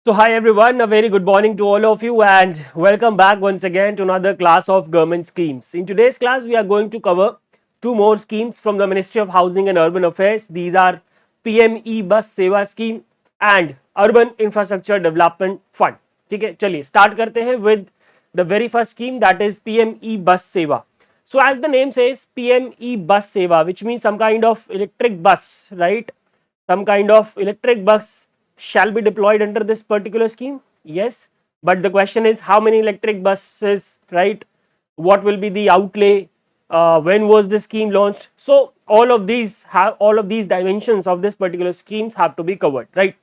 So hi everyone, a very good morning to all of you and welcome back once again to another class of government schemes. In today's class we are going to cover two more schemes from the Ministry of Housing and Urban Affairs. These are PME Bus Seva Scheme and Urban Infrastructure Development Fund. ठीक है, चलिए start करते हैं with the very first scheme, that is PME Bus Seva. So as the name says, PME Bus Seva, which means some kind of electric bus, right? Some kind of electric bus shall be deployed under this particular scheme. Yes, but the question is how many electric buses, right? What will be the outlay? When was this scheme launched? So all of these dimensions of this particular schemes have to be covered, right?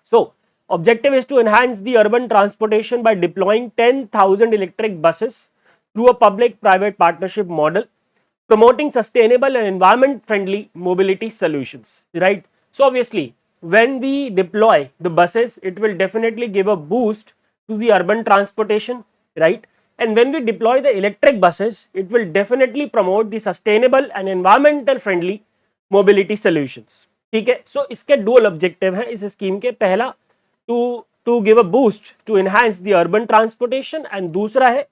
So objective is to enhance the urban transportation by deploying 10,000 electric buses through a public private partnership model, promoting sustainable and environment friendly mobility solutions, right? So obviously when we deploy the buses, it will definitely give a boost to the urban transportation, right? And when we deploy the electric buses, it will definitely promote the sustainable and environmental friendly mobility solutions. ठीक है, सो इसके dual objective है इस scheme के, पहला to give a boost to enhance the urban transportation and दूसरा है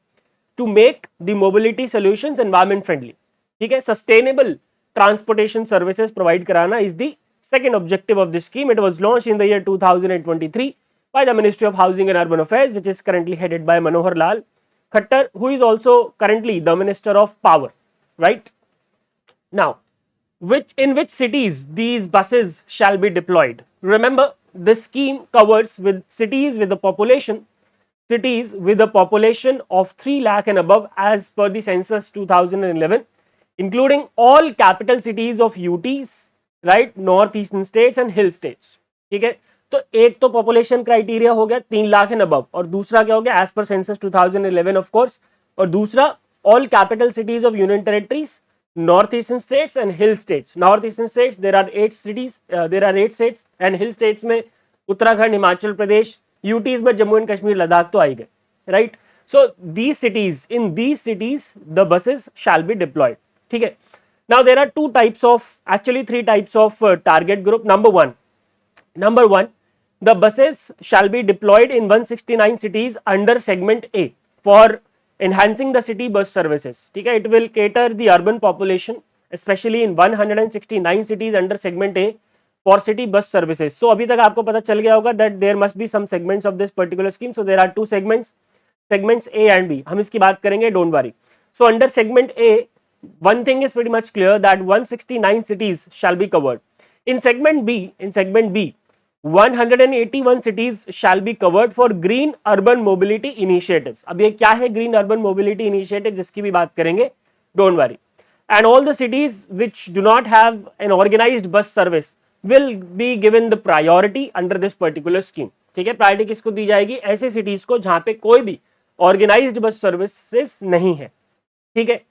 to make the mobility solutions environment friendly. ठीक है, sustainable transportation services provide कराना is the second objective of this scheme. It was launched in the year 2023 by the Ministry of Housing and Urban Affairs, which is currently headed by Manohar Lal Khattar, who is also currently the Minister of Power, right? Now, which cities these buses shall be deployed? Remember, this scheme covers with cities with a population of 3 lakh and above as per the census 2011, including all capital cities of UTs, right, northeastern states and hill states. ठीक है, तो एक तो population criteria हो गया 3 lakh and above, और दूसरा क्या हो गया as per census 2011 of course, और दूसरा all capital cities of union territories, northeastern states and hill states. Northeastern states there are 8 cities, there are 8 states, and hill states में उत्तराखंड, हिमाचल प्रदेश, यूटीज में जम्मू एंड कश्मीर, लद्दाख तो आई गए, right? So these cities, in these cities the buses shall be deployed. ठीक है, now there are two types of, actually three types of target group. Number one, the buses shall be deployed in 169 cities under segment A for enhancing the city bus services. ठीक है, it will cater the urban population especially in 169 cities under segment A for city bus services. So अभी तक आपको पता चल गया होगा that there must be some segments of this particular scheme. So there are two segments A and B. हम इसकी बात करेंगे, don't worry. So under segment A, one thing is pretty much clear that 169 cities shall be covered. In segment B, 181 cities shall be covered for green urban mobility initiatives. अब ये क्या है green urban mobility initiative, जिसकी भी बात करेंगे, don't worry. And all the cities which do not have an organized bus service will be given the priority under this particular scheme. ठीक है, प्रायोरिटी किसको दी जाएगी? ऐसे सिटीज को जहां पे कोई भी ऑर्गेनाइज्ड बस सर्विसेज नहीं है. ठीक है,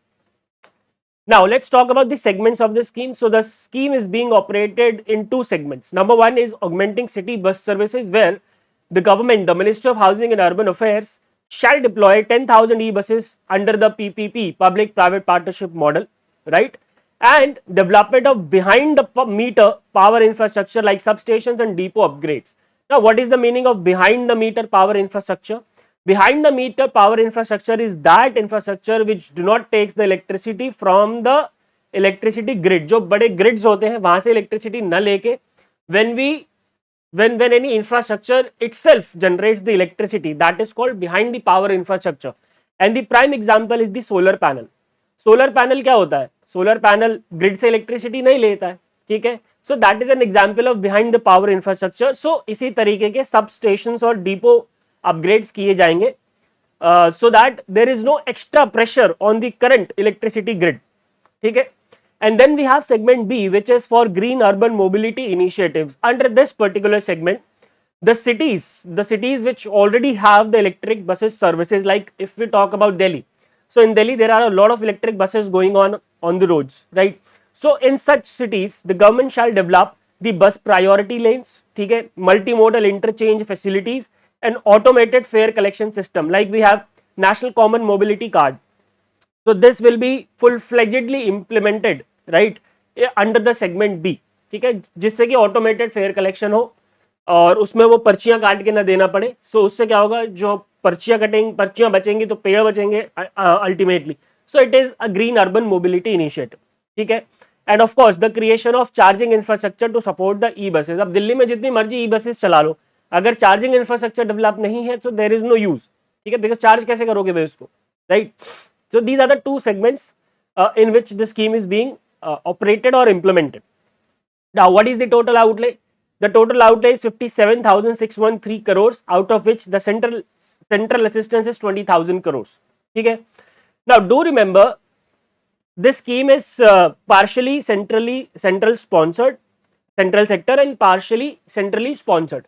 now let's talk about the segments of the scheme. So the scheme is being operated in two segments. Number one is augmenting city bus services, where the government, the Ministry of Housing and Urban Affairs, shall deploy 10,000 e-buses under the PPP, public private partnership model, right? And development of behind the meter power infrastructure like substations and depot upgrades. Now what is the meaning of behind the meter power infrastructure? Behind the meter power infrastructure is that infrastructure which do not takes the electricity from the electricity grid. जो बड़े grids होते हैं वहां से electricity न लेके, when any infrastructure itself generates the electricity, that is called behind the power infrastructure. And the prime example is the solar panel. Solar panel क्या होता है? Solar panel grid से electricity नहीं लेता है, ठीक है? So that is an example of behind the power infrastructure. So इसी तरीके के substations और depot अपग्रेड्स किए जाएंगे so that there is no extra pressure on the current electricity grid. ठीक है, and then we have segment B, which is for green urban mobility initiatives. Under this particular segment, the cities which already have the electric buses services, like if we talk about Delhi, so in Delhi there are a lot of electric buses going on the roads, right? So in such cities the government shall develop the bus priority lanes, ठीक है, multimodal interchange facilities and automated fare collection system, like we have national common mobility card. So this will be full-fledgedly implemented, right, under the segment B. ठीक है, जिससे कि automated fare collection हो, और उसमें वो पर्चियां काट के ना देना पड़े। सो उससे क्या होगा, जो पर्चियां बचेंगी तो पेड़ बचेंगे ultimately. So it is a green urban mobility initiative, ठीक है। And of course the creation of charging infrastructure to support the e buses. अब दिल्ली में जितनी मर्जी ई बसेस चला लो, अगर चार्जिंग इंफ्रास्ट्रक्चर डेवलप नहीं है तो देयर इज नो यूज, ठीक है, बिकॉज चार्ज कैसे करोगे भाई उसको, right. So these are the two segments in which the scheme is being operated or implemented. Now, what is the total outlay? The total outlay is 57,613 crores, out of which the central assistance is 20,000 crores. Okay. Now, do remember this scheme is partially central sponsored, central sector and partially centrally sponsored.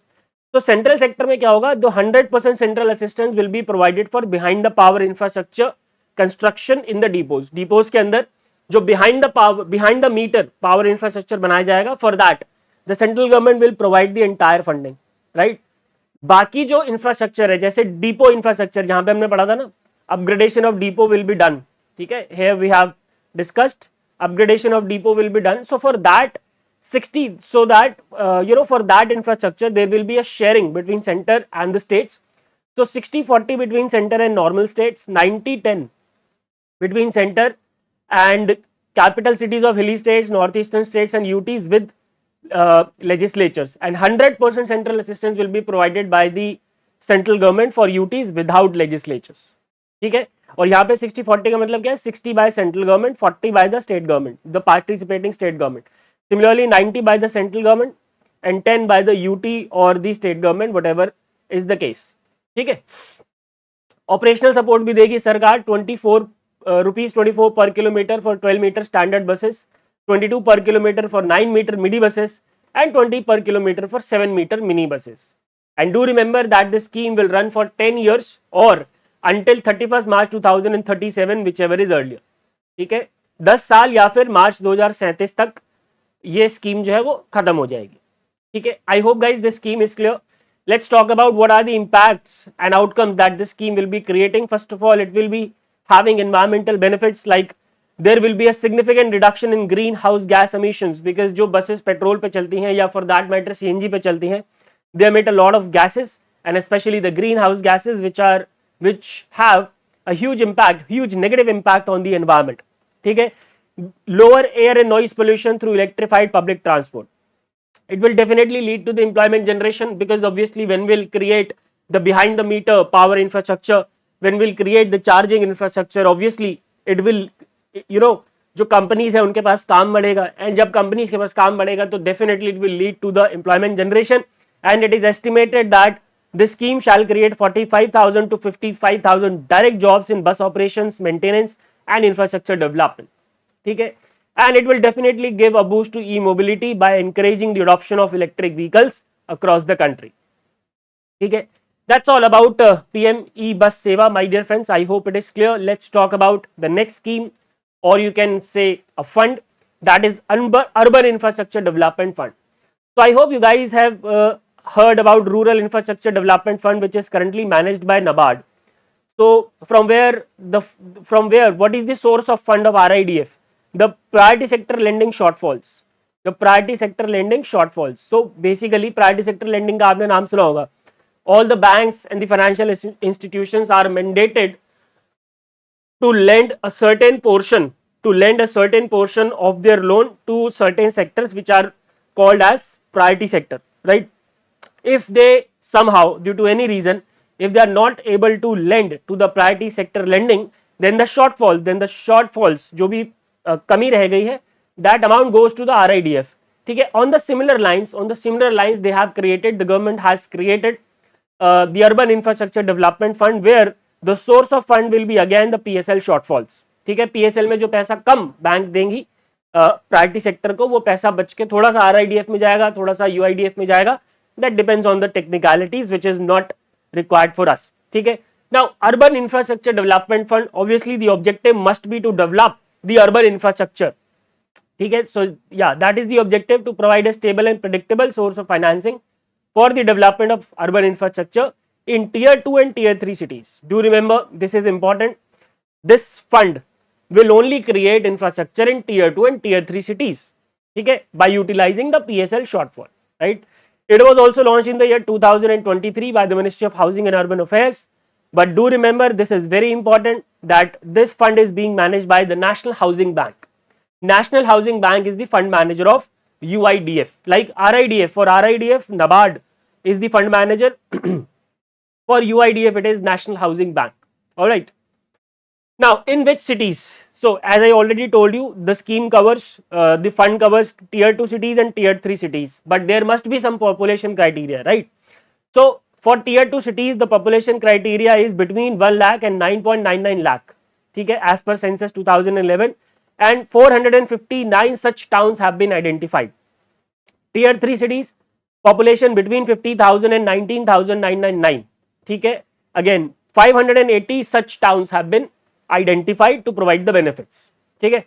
तो central sector में क्या होगा, the 100% central assistance will be provided for behind the power infrastructure construction in the depots के अंदर जो behind the meter power infrastructure बनाया जाएगा, for that the central government will provide the entire funding, right. बाकी जो infrastructure है, जैसे depot infrastructure जहां पे हमने पढ़ा था ना, upgradation of depot will be done, ठीक है, here we have discussed upgradation of depot will be done. So for that 60, so that for that infrastructure there will be a sharing between center and the states. So 60-40 between center and normal states, 90-10 between center and capital cities of hilly states, northeastern states and UTs with legislatures, and 100% central assistance will be provided by the central government for UTs without legislatures, ठीक है। और यहाँ पे 60-40 का मतलब क्या है, 60 by central government, 40 by the state government, the participating state government. Similarly 90 by the central government and 10 by the UT or the state government, whatever is the case, ठीक है। ऑपरेशनल सपोर्ट भी देगी सरकार, 24 rupees 24 per kilometer for 12 meter standard buses, 22 per kilometer for 9 meter midi buses and 20 per kilometer for 7 meter mini buses. And do remember that this scheme will run for 10 years or until 31st March 2037, whichever is earlier, ठीक है। 10 साल या फिर मार्च 2037 तक ये scheme जो है वो खत्म हो जाएगी, ठीक है। I hope guys this scheme is clear. Let's talk about what are the impacts and outcomes that this scheme will be creating. First of all, it will be having environmental benefits, like there will be a significant reduction in greenhouse gas emissions, because जो buses petrol पे चलती हैं या for that matter CNG पे चलती हैं, they emit a lot of gases, and especially the greenhouse gases which have a huge negative impact on the environment, ठीक है. Lower air and noise pollution through electrified public transport. It will definitely lead to the employment generation, because obviously when we'll create the behind the meter power infrastructure, when we'll create the charging infrastructure, obviously it will, जो companies है उनके पास काम बढ़ेगा, and जब companies के पास काम बढ़ेगा तो definitely it will lead to the employment generation. And it is estimated that this scheme shall create 45,000 to 55,000 direct jobs in bus operations, maintenance and infrastructure development, ठीक है. And it will definitely give a boost to e-mobility by encouraging the adoption of electric vehicles across the country, ठीक है. That's all about PM e-bus seva, my dear friends. I hope it is clear. Let's talk about the next scheme, or you can say a fund, that is urban infrastructure development fund. So I hope you guys have heard about rural infrastructure development fund, which is currently managed by NABARD. So from where what is the source of fund of RIDF? The priority sector lending shortfalls. So basically priority sector lending का आपने नाम सुना होगा. All the banks and the financial institutions are mandated to lend a certain portion of their loan to certain sectors which are called as priority sector, right? If they somehow, due to any reason, if they are not able to lend to the priority sector lending, then the shortfalls जो भी कमी रह गई है, that amount goes to the RIDF, ठीक है. On the similar lines they have created, the government has created the urban infrastructure development fund, where the source of fund will be again the PSL shortfalls, ठीक है. PSL में जो पैसा कम bank देंगी priority sector को, वो पैसा बच के थोड़ा सा RIDF में जाएगा, थोड़ा सा UIDF में जाएगा. That depends on the technicalities, which is not required for us, ठीक है. Now urban infrastructure development fund, obviously the objective must be to develop the urban infrastructure, ठीक है. So yeah, that is the objective, to provide a stable and predictable source of financing for the development of urban infrastructure in tier 2 and tier 3 cities. Do remember, this is important. This fund will only create infrastructure in tier 2 and tier 3 cities, ठीक है, by utilizing the PSL shortfall, right? It was also launched in the year 2023 by the Ministry of Housing and Urban Affairs. But do remember, this is very important, that this fund is being managed by the National Housing Bank. National Housing Bank is the fund manager of UIDF. Like RIDF, for RIDF, NABARD is the fund manager. For UIDF, it is National Housing Bank. All right. Now, in which cities? So, as I already told you, the scheme covers, the fund covers tier 2 cities and tier 3 cities, but there must be some population criteria, right? So, for tier 2 cities, the population criteria is between 1 lakh and 9.99 lakh, okay, as per census 2011, and 459 such towns have been identified. Tier 3 cities, population between 50,000 and 19,999, okay, again 580 such towns have been identified to provide the benefits, ठीक है.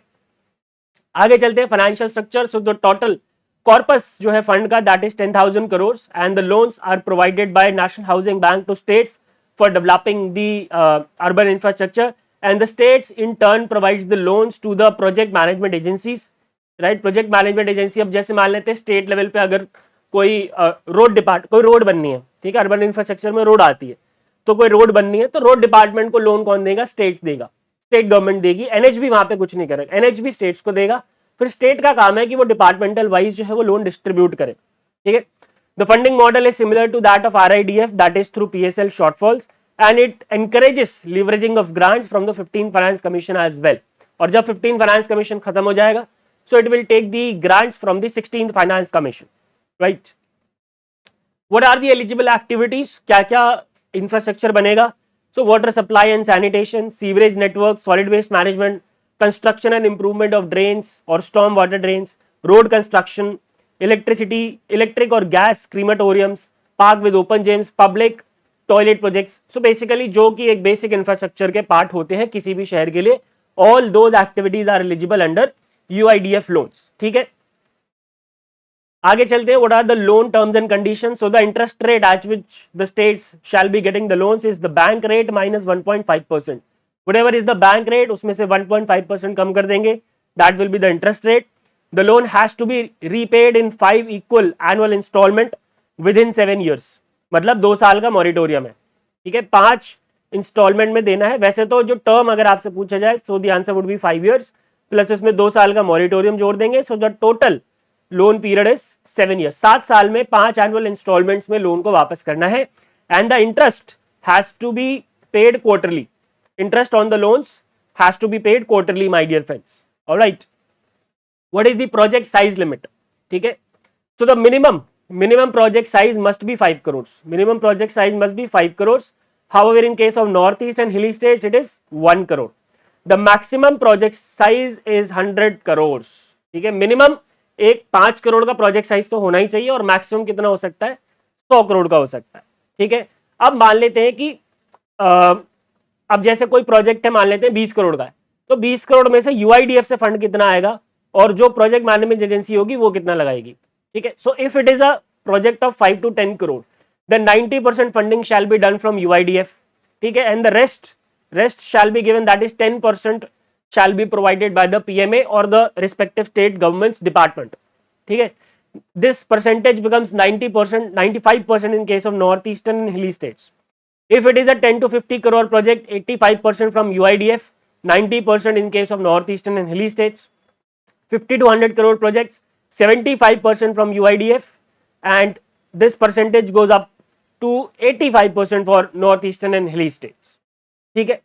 आगे चलते हैं financial structure. So the total corpus जो है fund का, that is 10,000 crore and the loans are provided by national housing bank to states for developing the urban infrastructure and the states in turn provides the loans to the project management agencies, right. Project management agency, अब जैसे मान लेते हैं state level पे अगर कोई कोई road बननी है, ठीक है, अर्बन इंफ्रास्ट्रक्चर में रोड आती है, तो कोई रोड बननी है तो रोड डिपार्टमेंट को लोन कौन देगा? स्टेट देगा, स्टेट गवर्नमेंट देगी. एनएचबी वहां पे कुछ नहीं करेगा, एनएचबी स्टेट्स को देगा. फिर स्टेट का काम है कि वो डिपार्टमेंटल वाइज जो है वो लोन डिस्ट्रीब्यूट करे, ठीक है. The funding model is similar to that of RIDF, that is through PSL shortfalls and it encourages leveraging of grants from the 15 finance commission as well. और जब 15 फाइनेंस कमीशन खत्म हो जाएगा, so it will take the grants from the 16th finance commission, right. What are the eligible activities? क्या क्या infrastructure बनेगा? So water supply and sanitation, sewerage network, solid waste management, construction and improvement of drains or storm water drains, road construction, electricity, electric or gas crematoriums, park with open gyms, public toilet projects. So basically जो कि एक basic infrastructure के part होते हैं किसी भी शहर के लिए, all those activities are eligible under UIDF loans, ठीक है. आगे चलते हैं. What are the loan terms and conditions? So the interest rate at which the states shall be getting the loans is the bank rate minus 1.5%. Whatever is the bank rate, उसमें से 1.5% कम कर देंगे, that will be the interest rate. The loan has to be repaid in 5 equal annual installment within 7 years. मतलब 2 साल का moratorium है, ठीक है, 5 इंस्टॉलमेंट में देना है. वैसे तो जो टर्म अगर आपसे पूछा जाए, so the answer would be 5 years plus इसमें 2 साल का मॉरिटोरियम जोड़ देंगे. सो the total loan period is 7 years. 7 साल में 5 एनुअल इंस्टॉलमेंट्स में लोन को वापस करना है. And the interest has to be paid quarterly. Interest on the loans has to be paid quarterly, my dear friends. Alright. What is the project size limit? ठीक है. So the minimum project size must be 5 crores. Minimum project size must be 5 crores. However, in case of northeast and hilly states, it is 1 crore. The maximum project size is 100 crores. ठीक है. Minimum एक 5 करोड़ का project size तो होना ही चाहिए और maximum कितना हो सकता है? 100 करोड़ का हो सकता है, ठीक है. अब मान लेते हैं कि अब जैसे कोई प्रोजेक्ट है, मान लेते हैं 20 करोड़ का है, तो 20 करोड़ में से यूआईडीएफ से फंड कितना आएगा और जो प्रोजेक्ट मैनेजमेंट एजेंसी होगी वो कितना लगाएगी, ठीक है. So if it is a project of 5 to 10 crore, then 90% funding shall be done from UIDF, ठीक है, and the rest shall be given, that is 10% shall be provided by the PMA or the respective state government's department, ठीक है. This percentage becomes 90%, 95% in case of northeastern and hilly states. If it is a 10 to 50 crore project, 85% from UIDF, 90% in case of northeastern and hilly states. 50 to 100 crore projects, 75% from UIDF, and this percentage goes up to 85% for northeastern and hilly states, ठीक है.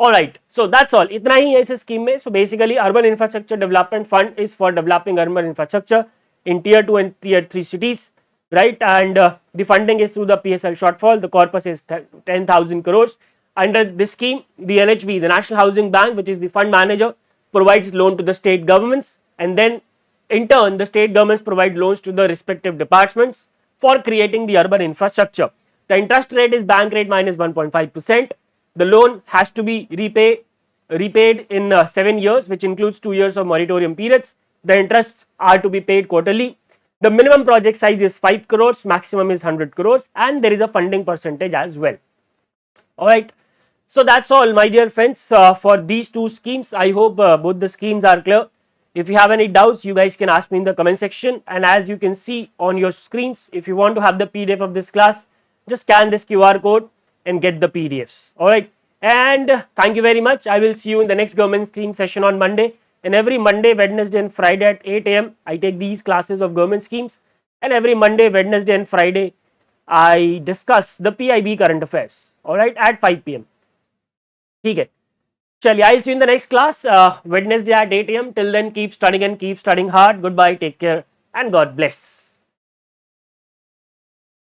Alright, so that's all. इतना ही है इस scheme में. So basically urban infrastructure development fund is for developing urban infrastructure in tier 2 and tier 3 cities, right? And the funding is through the PSL shortfall. The corpus is 10,000 crores. Under this scheme, the NHB, the National Housing Bank, which is the fund manager, provides loan to the state governments, and then in turn the state governments provide loans to the respective departments for creating the urban infrastructure. The interest rate is bank rate minus 1.5%. The loan has to be repaid in 7 years, which includes 2 years of moratorium periods. The interests are to be paid quarterly. The minimum project size is 5 crores, maximum is 100 crores, and there is a funding percentage as well. Alright, so that's all, my dear friends, for these two schemes. I hope both the schemes are clear. If you have any doubts, you guys can ask me in the comment section. And as you can see on your screens, if you want to have the PDF of this class, just scan this QR code and get the PDFs. All right. And thank you very much. I will see you in the next government scheme session on Monday. And every Monday, Wednesday, and Friday at 8 a.m., I take these classes of government schemes. And every Monday, Wednesday, and Friday, I discuss the PIB current affairs. All right, at 5 p.m. ठीक है. Chaliye, I'll see you in the next class, Wednesday at 8 a.m. Till then, keep studying and keep studying hard. Goodbye, take care, and God bless.